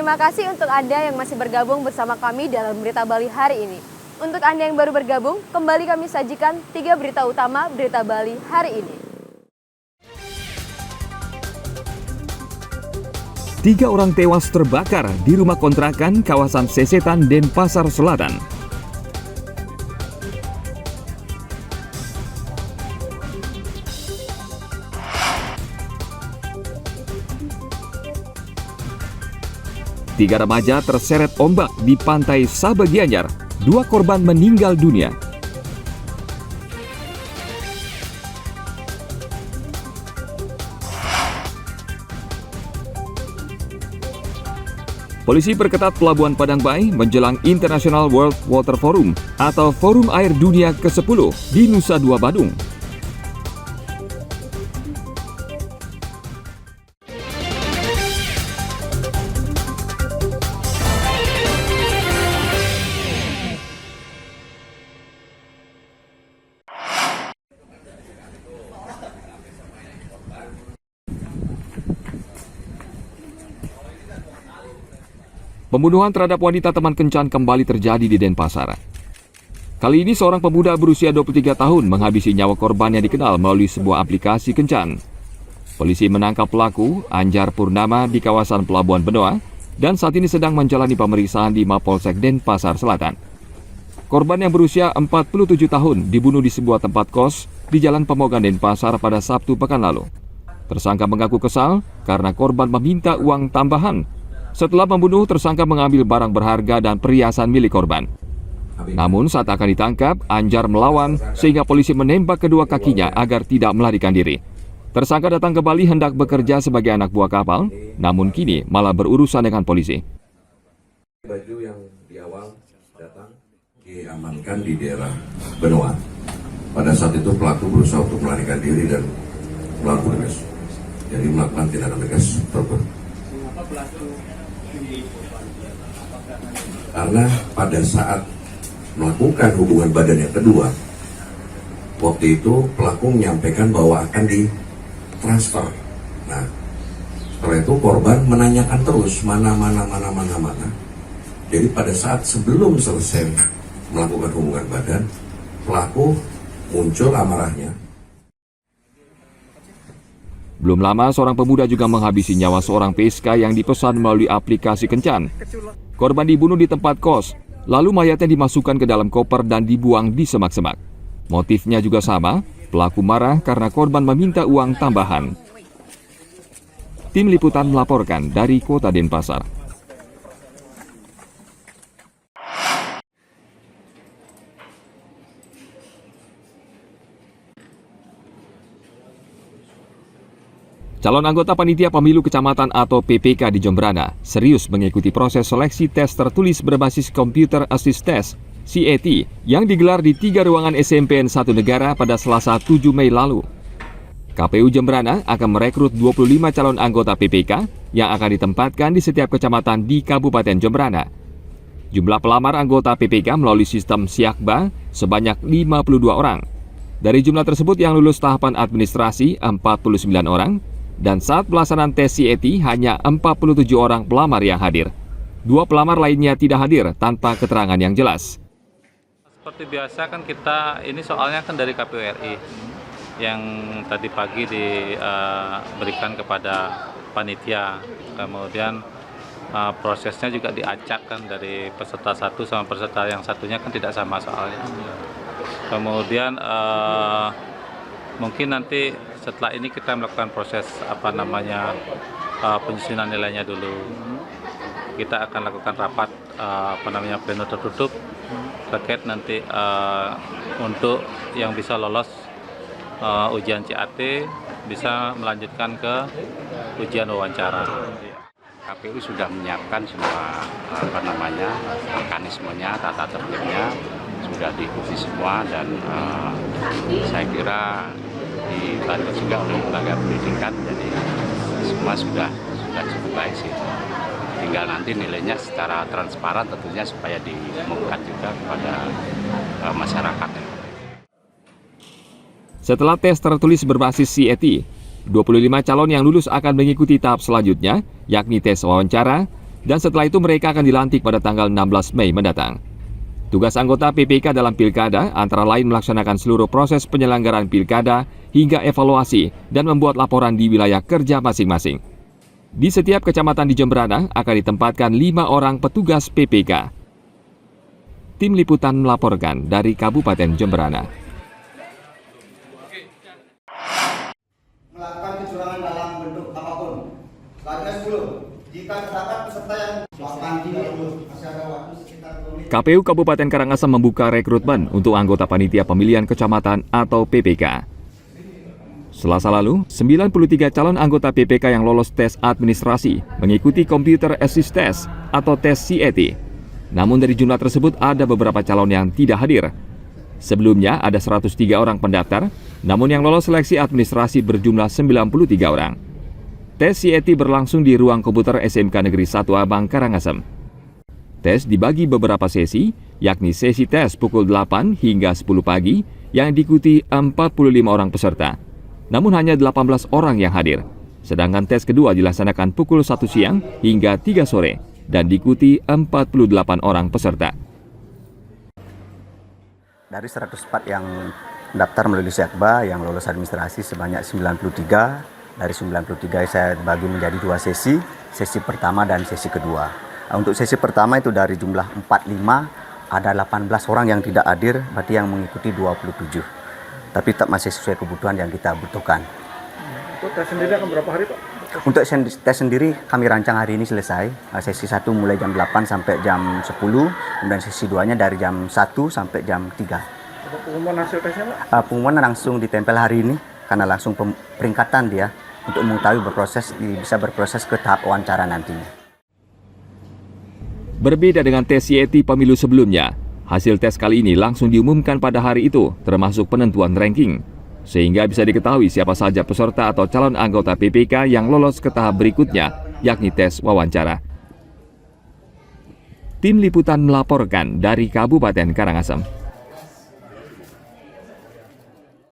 Terima kasih untuk Anda yang masih bergabung bersama kami dalam Berita Bali hari ini. Untuk Anda yang baru bergabung, kembali kami sajikan 3 berita utama Berita Bali hari ini. 3 orang tewas terbakar di rumah kontrakan kawasan Sesetan, Denpasar Selatan. Tiga remaja terseret ombak di pantai Sabah Gianyar. 2 korban meninggal dunia. Polisi perketat Pelabuhan Padangbai menjelang International World Water Forum atau Forum Air Dunia ke-10 di Nusa Dua Badung. Pembunuhan terhadap wanita teman kencan kembali terjadi di Denpasar. Kali ini seorang pemuda berusia 23 tahun menghabisi nyawa korban yang dikenal melalui sebuah aplikasi kencan. Polisi menangkap pelaku, Anjar Purnama, di kawasan Pelabuhan Benoa dan saat ini sedang menjalani pemeriksaan di Mapolsek Denpasar Selatan. Korban yang berusia 47 tahun dibunuh di sebuah tempat kos di Jalan Pemogan Denpasar pada Sabtu pekan lalu. Tersangka mengaku kesal karena korban meminta uang tambahan. Setelah membunuh, tersangka mengambil barang berharga dan perhiasan milik korban. Namun saat akan ditangkap, Anjar melawan sehingga polisi menembak kedua kakinya agar tidak melarikan diri. Tersangka datang ke Bali hendak bekerja sebagai anak buah kapal, namun kini malah berurusan dengan polisi. Baju yang di awal datang diamankan di daerah Benoa. Pada saat itu pelaku berusaha untuk melarikan diri dan melakukan tegas. Jadi melakukan tindakan tegas tersebut. Karena pada saat melakukan hubungan badan yang kedua, waktu itu pelaku menyampaikan bahwa akan ditransfer. Nah, setelah itu korban menanyakan terus mana. Jadi pada saat sebelum selesai melakukan hubungan badan, pelaku muncul amarahnya. Belum lama, seorang pemuda juga menghabisi nyawa seorang PSK yang dipesan melalui aplikasi kencan. Korban dibunuh di tempat kos, lalu mayatnya dimasukkan ke dalam koper dan dibuang di semak-semak. Motifnya juga sama, pelaku marah karena korban meminta uang tambahan. Tim Liputan melaporkan dari Kota Denpasar. Calon anggota Panitia Pemilu Kecamatan atau PPK di Jembrana serius mengikuti proses seleksi tes tertulis berbasis Computer Assist Test (CAT) yang digelar di 3 ruangan SMPN 1 Negara pada Selasa 7 Mei lalu. KPU Jembrana akan merekrut 25 calon anggota PPK yang akan ditempatkan di setiap kecamatan di Kabupaten Jembrana. Jumlah pelamar anggota PPK melalui sistem Siakba sebanyak 52 orang. Dari jumlah tersebut yang lulus tahapan administrasi 49 orang. Dan saat pelaksanaan tes CAT hanya 47 orang pelamar yang hadir. 2 pelamar lainnya tidak hadir tanpa keterangan yang jelas. Seperti biasa kan kita ini soalnya kan dari KPU RI yang tadi pagi diberikan kepada panitia. Kemudian prosesnya juga diacak kan dari peserta satu sama peserta yang satunya kan tidak sama soalnya. Kemudian mungkin nanti setelah ini kita melakukan proses penyusunan nilainya dulu. Kita akan lakukan rapat pleno tertutup terkait nanti untuk yang bisa lolos ujian CAT bisa melanjutkan ke ujian wawancara. KPU sudah menyiapkan semua mekanismenya, tata tertibnya sudah diikuti semua dan saya kira dibantu juga oleh lembaga pendidikan, jadi semua sudah cukup baik sih. Tinggal nanti nilainya secara transparan tentunya supaya diumumkan juga kepada masyarakat. Setelah tes tertulis berbasis CAT, 25 calon yang lulus akan mengikuti tahap selanjutnya, yakni tes wawancara, dan setelah itu mereka akan dilantik pada tanggal 16 Mei mendatang. Tugas anggota PPK dalam pilkada antara lain melaksanakan seluruh proses penyelenggaraan pilkada hingga evaluasi dan membuat laporan di wilayah kerja masing-masing. Di setiap kecamatan di Jemberana akan ditempatkan 5 orang petugas PPK. Tim Liputan melaporkan dari Kabupaten Jemberana. Melakukan kecurangan dalam bentuk apapun. Selanjutnya 10. Jika terdapat peserta yang masih ada waktu sekitar 2 menit. KPU Kabupaten Karangasem membuka rekrutmen untuk anggota panitia pemilihan kecamatan atau PPK. Selasa lalu, 93 calon anggota PPK yang lolos tes administrasi mengikuti Computer Assist Test atau tes CAT. Namun dari jumlah tersebut ada beberapa calon yang tidak hadir. Sebelumnya ada 103 orang pendaftar, namun yang lolos seleksi administrasi berjumlah 93 orang. Tes CAT berlangsung di ruang komputer SMK Negeri 1 Abang, Karangasem. Tes dibagi beberapa sesi, yakni sesi tes pukul 8 hingga 10 pagi yang diikuti 45 orang peserta. Namun hanya 18 orang yang hadir. Sedangkan tes kedua dilaksanakan pukul 1 siang hingga 3 sore dan diikuti 48 orang peserta. Dari 104 yang daftar melalui Sekba yang lolos administrasi sebanyak 93. Dari 93 saya bagi menjadi 2 sesi, sesi pertama dan sesi kedua. Untuk sesi pertama itu dari jumlah 45 ada 18 orang yang tidak hadir, berarti yang mengikuti 27. Tapi tetap masih sesuai kebutuhan yang kita butuhkan. Untuk tes sendiri akan berapa hari, Pak? Untuk tes sendiri kami rancang hari ini selesai. Sesi 1 mulai jam 8 sampai jam 10, kemudian sesi 2-nya dari jam 1 sampai jam 3. Apa pengumuman hasil tesnya, Pak? Pengumuman langsung ditempel hari ini, karena langsung peringkatan dia untuk mengetahui bisa berproses ke tahap wawancara nantinya. Berbeda dengan tes CAT pemilu sebelumnya, hasil tes kali ini langsung diumumkan pada hari itu, termasuk penentuan ranking. Sehingga bisa diketahui siapa saja peserta atau calon anggota PPK yang lolos ke tahap berikutnya, yakni tes wawancara. Tim Liputan melaporkan dari Kabupaten Karangasem.